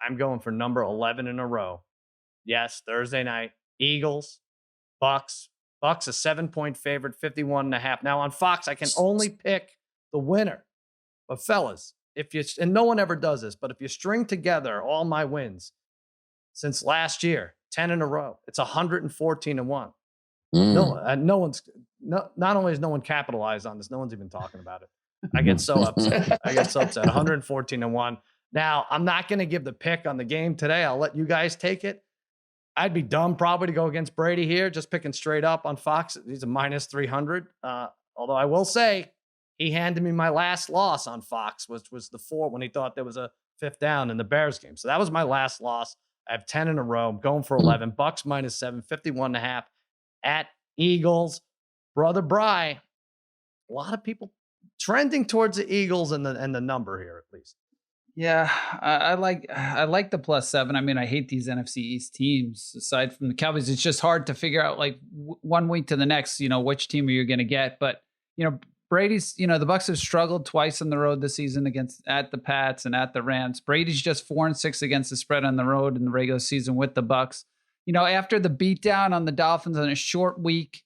I'm going for number 11 in a row. Yes, Thursday night, Eagles, Bucks. Bucks a 7-point favorite, 51.5. Now on Fox, I can only pick the winner. But fellas, and no one ever does this, but if you string together all my wins since last year, 10 in a row, it's 114-1. Not only has no one capitalized on this, no one's even talking about it. I get so upset. 114-1. Now, I'm not going to give the pick on the game today. I'll let you guys take it. I'd be dumb probably to go against Brady here, just picking straight up on Fox. He's a minus 300. Although I will say he handed me my last loss on Fox, which was the 4 when he thought there was a 5th down in the Bears game. So that was my last loss. I have 10 in a row. I'm going for 11. Bucks minus 7, 51.5 at Eagles. Brother Bry, a lot of people trending towards the Eagles and the number here at least. Yeah, I like the +7. I mean, I hate these NFC East teams. Aside from the Cowboys, it's just hard to figure out like one week to the next, which team are you going to get. But Brady's, the Bucs have struggled twice on the road this season at the Pats and at the Rams. Brady's just 4-6 against the spread on the road in the regular season with the Bucs. After the beatdown on the Dolphins on a short week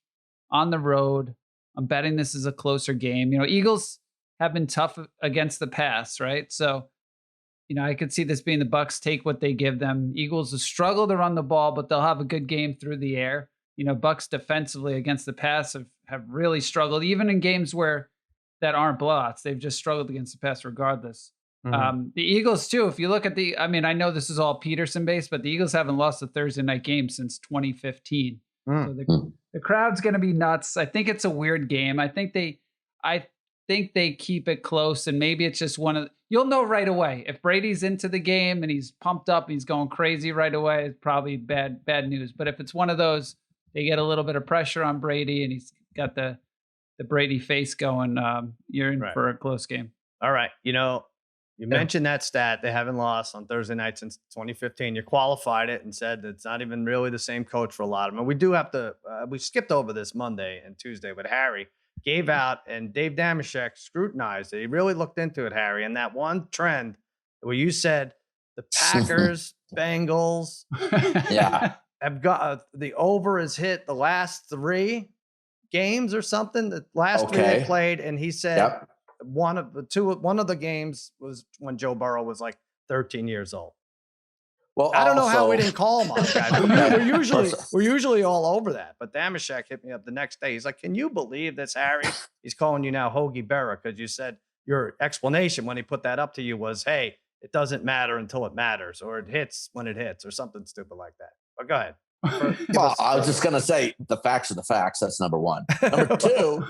on the road, I'm betting this is a closer game. Eagles have been tough against the pass, right? So, I could see this being the Bucs take what they give them. Eagles have struggled to run the ball, but they'll have a good game through the air. Bucs defensively against the pass have really struggled, even in games that aren't blowouts. They've just struggled against the pass regardless. Mm-hmm. The Eagles too, if you look at I know this is all Peterson based, but the Eagles haven't lost a Thursday night game since 2015. So the crowd's going to be nuts. I think it's a weird game. I think they keep it close, and maybe it's just you'll know right away. If Brady's into the game and he's pumped up, he's going crazy right away, it's probably bad news. But if it's one of those, they get a little bit of pressure on Brady and he's got the Brady face going, you're in for a close game. All right. You mentioned that stat. They haven't lost on Thursday night since 2015. You qualified it and said that it's not even really the same coach for a lot of them. We do have to, we skipped over this Monday and Tuesday, but Harry gave out and Dave Damashek scrutinized it. He really looked into it, Harry. And that one trend where you said the Packers, Bengals, have got the over has hit the last 3 games or something. The last 3 they played, and he said one of the games was when Joe Burrow was like 13 years old. Well, I don't know how we didn't call him on that. We're usually all over that. But Damashek hit me up the next day. He's like, "Can you believe this, Harry?" He's calling you now Hoagie Berra because you said your explanation when he put that up to you was, "Hey, it doesn't matter until it matters, or it hits when it hits, or something stupid like that." But go ahead. Well, I was just going to say the facts are the facts. That's number one. Number two,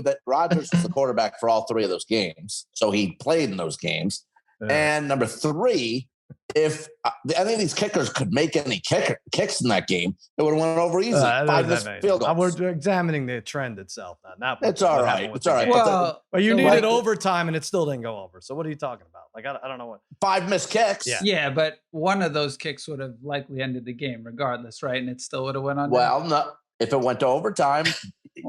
that Rodgers was the quarterback for all 3 of those games. So he played in those games. And number 3, if any of these kickers could make any kicks in that game, it would have went over easy. 5 missed field goals. We're examining the trend itself. Not it's all right. It's all right. Well, but you needed overtime, and it still didn't go over. So what are you talking about? Like, I don't know what. 5 missed kicks. Yeah, but one of those kicks would have likely ended the game regardless, right? And it still would have went on. Well, no. If it went to overtime,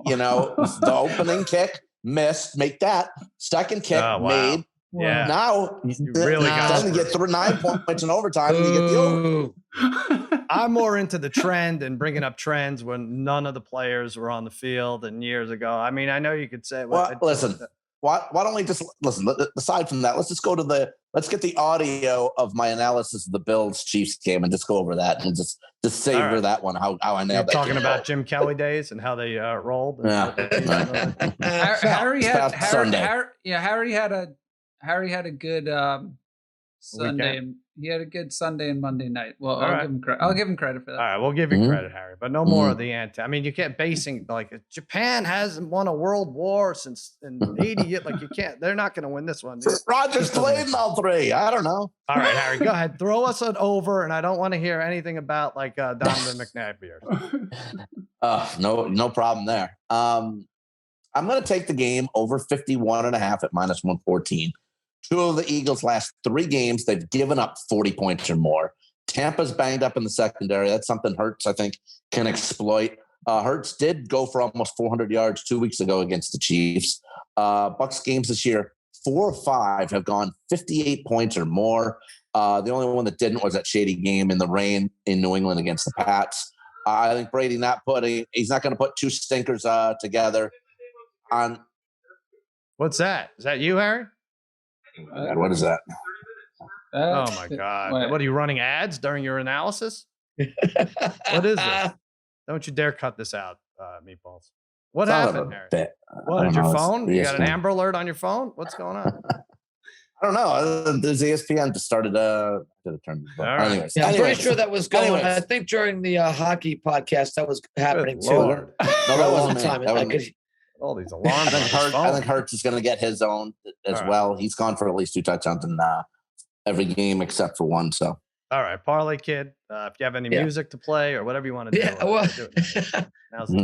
the opening kick missed. Make that second kick made. Yeah. Now you really got to get through 9 points in overtime and you get the over. I'm more into the trend and bringing up trends when none of the players were on the field and years ago. I mean, I know you could say, listen, why don't we just listen? Aside from that, let's just let's get the audio of my analysis of the Bills Chiefs game and just go over that and just savor that one. How I nailed that. Talking about Jim Kelly days and how they rolled. Harry had a good Sunday. He had a good Sunday and Monday night. Well, I'll give him credit for that. All right, we'll give you credit, Harry, but no more of the anti. I mean, you can't basing like Japan hasn't won a world war since in 80. Like you can't. They're not going to win this one. Rodgers played in all 3. I don't know. All right, Harry, go ahead. Throw us an over, and I don't want to hear anything about like Donovan McNabb here. No problem there. I'm going to take the game over 51.5 at minus 114. 2 of the Eagles' last 3 games, they've given up 40 points or more. Tampa's banged up in the secondary. That's something Hurts, I think, can exploit. Hurts did go for almost 400 yards 2 weeks ago against the Chiefs. Bucs games this year, 4 or 5 have gone 58 points or more. The only one that didn't was that shady game in the rain in New England against the Pats. I think Brady he's not going to put 2 stinkers together on. What's that? Is that you, Harry? God, what is that? Oh my God. What are you running ads during your analysis? What is this? Don't you dare cut this out, Meatballs. What happened, Harry? What is your phone? You got an Amber Alert on your phone? What's going on? I don't know. There's ESPN just started to turn. Right. Anyways, I'm pretty sure that was going. I think during the hockey podcast that was happening too. Lord. No, that wasn't time. All these alarms. I think Hurts is going to get his own as well. He's gone for at least 2 touchdowns in every game except for one. So, all right, Parlay Kid. If you have any music to play or whatever you want to do,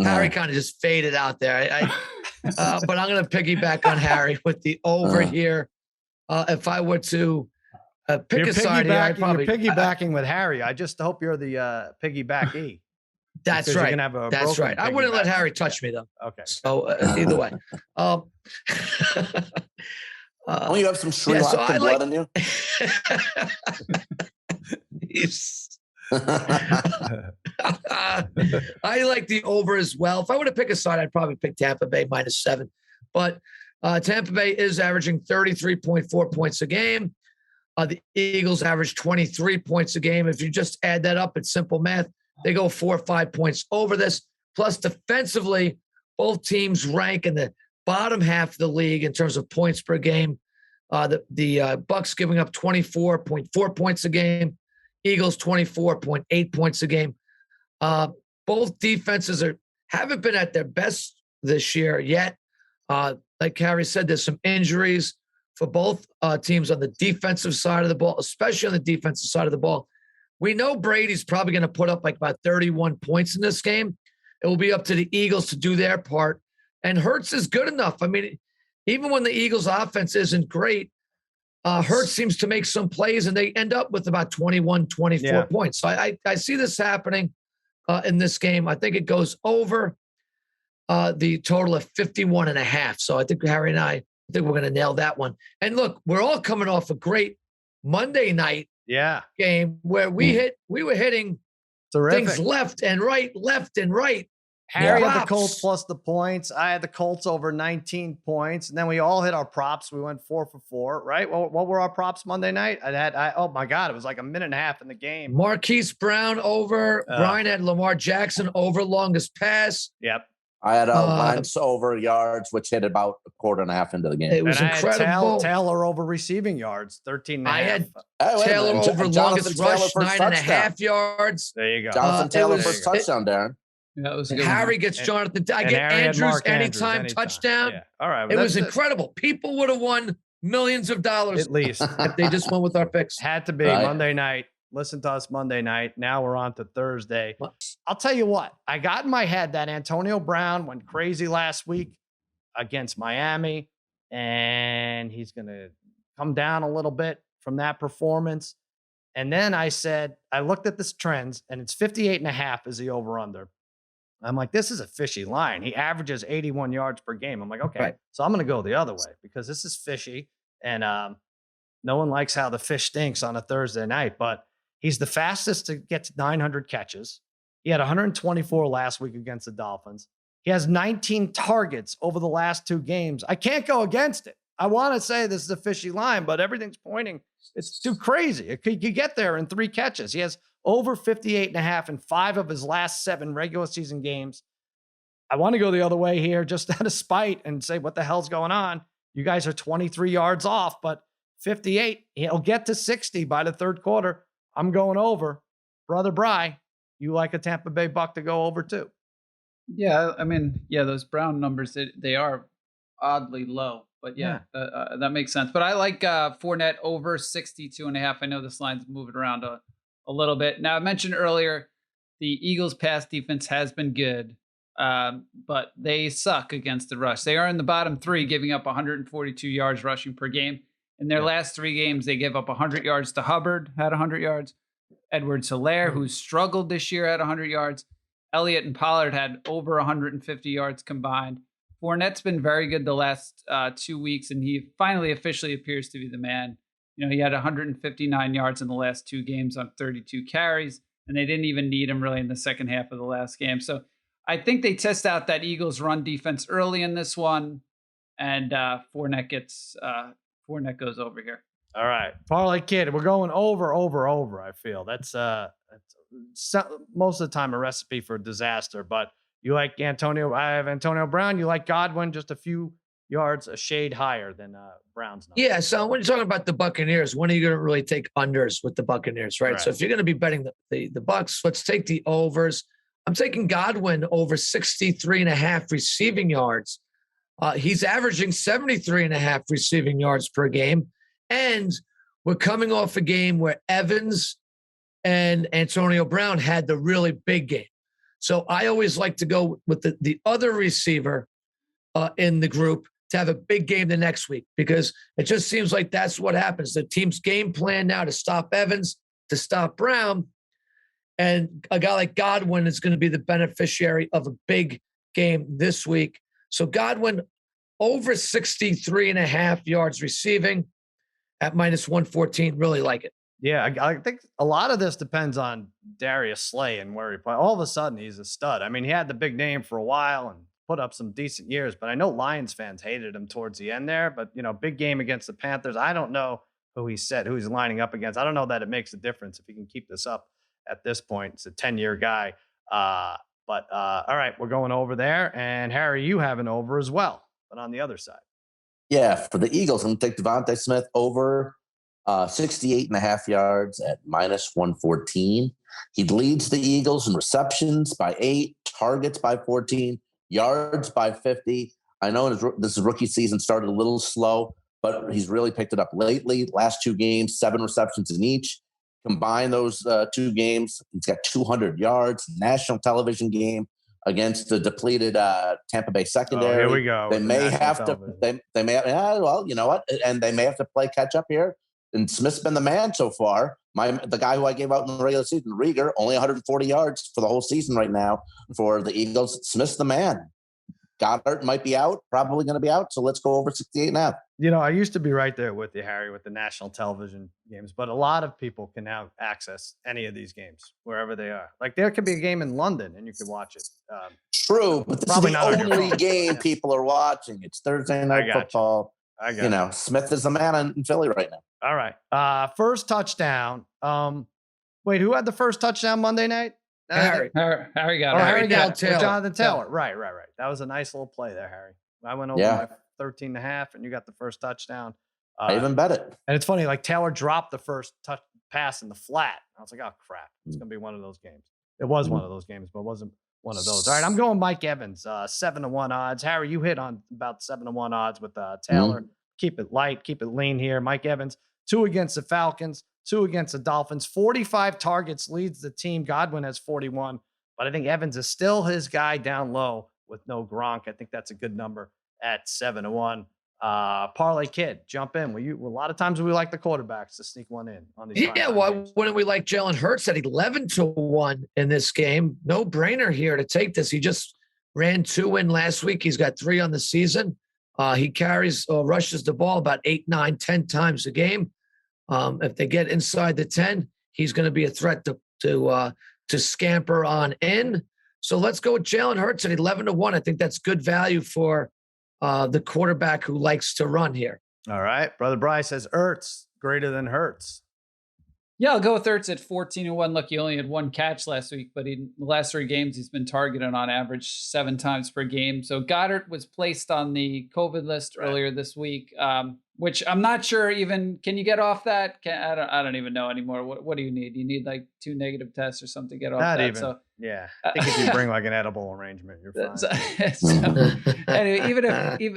Harry kind of just faded out there. But I'm going to piggyback on Harry with the over here. If I were to pick a side here, I'd probably you're piggybacking with Harry. I just hope you're the piggybacky. That's right. That's right. I wouldn't let Harry touch me though. Okay. So either way, you have some Sri Lankan blood in you. I like the over as well. If I were to pick a side, I'd probably pick Tampa Bay -7. But Tampa Bay is averaging 33.4 points a game. The Eagles average 23 points a game. If you just add that up, it's simple math. They go 4 or 5 points over this. Plus, defensively, both teams rank in the bottom half of the league in terms of points per game. The Bucs giving up 24.4 points a game. Eagles 24.8 points a game. Both defenses haven't been at their best this year yet. Like Harry said, there's some injuries for both teams on the defensive side of the ball, especially on the defensive side of the ball. We know Brady's probably going to put up like about 31 points in this game. It will be up to the Eagles to do their part. And Hurts is good enough. I mean, even when the Eagles offense isn't great, Hurts seems to make some plays and they end up with about 21, 24 points. So I see this happening in this game. I think it goes over the total of 51.5. So I think Harry and I think we're going to nail that one. And look, we're all coming off a great Monday night game where we were hitting things left and right. Harry had the Colts plus the points. I had the Colts over 19 points. And then we all hit our props. We went 4 for 4, right? What were our props Monday night? Oh my God, it was like a minute and a half in the game. Marquise Brown over. Brian had Lamar Jackson over longest pass. Yep. I had Lance over yards, which hit about a quarter and a half into the game. It was incredible. Taylor over receiving yards, 13 and a half. I had Taylor over longest rush, 9.5 yards. There you go. Jonathan Taylor first touchdown, Darren. Yeah, that was a and good Harry one. gets Jonathan. I get Andrews anytime touchdown. Yeah. All right. It was incredible. People would have won millions of dollars at least if they just went with our picks. Had to be Monday night. Listen to us Monday night. Now we're on to Thursday. I'll tell you what. I got in my head that Antonio Brown went crazy last week against Miami, and he's going to come down a little bit from that performance. And then I looked at this trends, and it's 58.5 is the over-under. I'm like, this is a fishy line. He averages 81 yards per game. I'm like, okay, so I'm going to go the other way because this is fishy. And no one likes how the fish stinks on a Thursday night, but he's the fastest to get to 900 catches. He had 124 last week against the Dolphins. He has 19 targets over the last 2 games. I can't go against it. I want to say this is a fishy line, but everything's pointing. It's too crazy. It could get there in 3 catches. He has over 58.5 in 5 of his last 7 regular season games. I want to go the other way here just out of spite and say, what the hell's going on? You guys are 23 yards off, but 58, he'll get to 60 by the third quarter. I'm going over. Brother Bry, you like a Tampa Bay Buck to go over too? Yeah, I mean, those Brown numbers, they are oddly low. But that makes sense. But I like Fournette over 62.5. I know this line's moving around a little bit. Now, I mentioned earlier the Eagles' pass defense has been good, but they suck against the rush. They are in the bottom 3, giving up 142 yards rushing per game. In their last 3 games, they gave up 100 yards to Hubbard, had 100 yards. Edwards-Helaire, who struggled this year, had 100 yards. Elliott and Pollard had over 150 yards combined. Fournette's been very good the last 2 weeks, and he finally officially appears to be the man. He had 159 yards in the last 2 games on 32 carries, and they didn't even need him really in the second half of the last game. So I think they test out that Eagles run defense early in this one, and Fournette goes over here. All right, Parlay Kid, we're going over. I feel that's most of the time a recipe for disaster. But you like Antonio? I have Antonio Brown. You like Godwin? Just a few yards, a shade higher than Brown's number. Yeah. So when you're talking about the Buccaneers, when are you going to really take unders with the Buccaneers, right? So if you're going to be betting the Bucs, let's take the overs. I'm taking Godwin over 63.5 receiving yards. He's averaging 73.5 receiving yards per game. And we're coming off a game where Evans and Antonio Brown had the really big game. So I always like to go with the other receiver in the group to have a big game the next week, because it just seems like that's what happens. The team's game plan now to stop Evans, to stop Brown, and a guy like Godwin is going to be the beneficiary of a big game this week. So Godwin over 63.5 yards receiving at minus 114. Really like it. Yeah, I think a lot of this depends on Darius Slay and where he plays. All of a sudden, he's a stud. I mean, he had the big name for a while and put up some decent years, but I know Lions fans hated him towards the end there. But, big game against the Panthers. I don't know who he's lining up against. I don't know that it makes a difference if he can keep this up at this point. It's a 10-year guy. But all right, we're going over there. And Harry, you have an over as well, but on the other side. Yeah, for the Eagles, I'm going to take Devontae Smith over 68.5 yards at minus 114. He leads the Eagles in receptions by 8, targets by 14, yards by 50. I know this rookie season started a little slow, but he's really picked it up lately. Last 2 games, 7 receptions in each. Combine those 2 games, he's got 200 yards. National television game against the depleted Tampa Bay secondary. Here we go. They may have to. They may. Well, you know what? And they may have to play catch up here. And Smith's been the man so far. The guy who I gave out in the regular season, Rieger, only 140 yards for the whole season right now for the Eagles. Smith's the man. Goddard might be out, probably going to be out. So let's go over 68.5. I used to be right there with you, Harry, with the national television games, but a lot of people can now access any of these games wherever they are. Like there could be a game in London and you could watch it. True, but this is the only game people are watching. It's Thursday night football. Smith is the man in Philly right now. All right. First touchdown. Wait, who had the first touchdown Monday night? Harry got it. Harry got Taylor. Jonathan Taylor. Right. That was a nice little play there, Harry. I went over my 13.5 and you got the first touchdown. I even bet it. And it's funny, like Taylor dropped the first pass in the flat. I was like, oh crap. It's going to be one of those games. It was one of those games, but it wasn't one of those. All right. I'm going Mike Evans, 7-1 odds. Harry, you hit on about 7-1 odds with Taylor. Keep it light, keep it lean here. Mike Evans, 2 against the Falcons, 2 against the Dolphins, 45 targets, leads the team. Godwin has 41, but I think Evans is still his guy down low with no Gronk. I think that's a good number at 7-1. Parlay Kid, jump in. A lot of times we like the quarterbacks to sneak one in on these. Yeah, why wouldn't we like Jalen Hurts at 11-1 in this game? No brainer here to take this. He just ran 2 in last week. He's got 3 on the season. He carries or rushes the ball about 8, 9, 10 times a game. If they get inside the 10, he's going to be a threat to scamper on in. So let's go with Jalen Hurts at 11-1. I think that's good value for the quarterback who likes to run here. All right. Brother Bryce says Ertz greater than Hurts. Yeah, I'll go with Ertz at 14-1. Look, he only had 1 catch last week, but in the last 3 games, he's been targeted on average 7 times per game. So Goddard was placed on the COVID list earlier this week, which I'm not sure even, can you get off that? I don't even know anymore. What do you need? You need like 2 negative tests or something to get off not that. Even. So, yeah. I think if you bring like an edible arrangement, you're fine. Anyway, even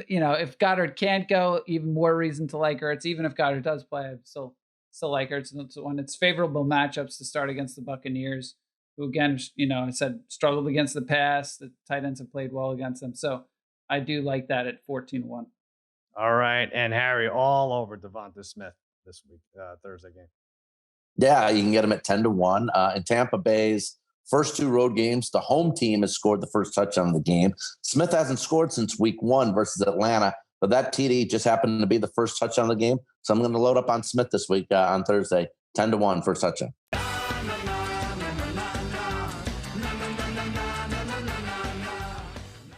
if Goddard can't go, even more reason to like Ertz. Even if Goddard does play, I'm still like Ertz when it's favorable matchups to start against the Buccaneers, who again, I said struggled against the pass. The tight ends have played well against them. So I do like that at 14-1. All right. And Harry, all over Devonta Smith this week, Thursday game. Yeah, you can get him at 10-1. And Tampa Bay's First 2 road games, the home team has scored the first touchdown of the game. Smith hasn't scored since week 1 versus Atlanta, but that TD just happened to be the first touchdown of the game. So I'm going to load up on Smith this week on Thursday, 10-1 first touchdown.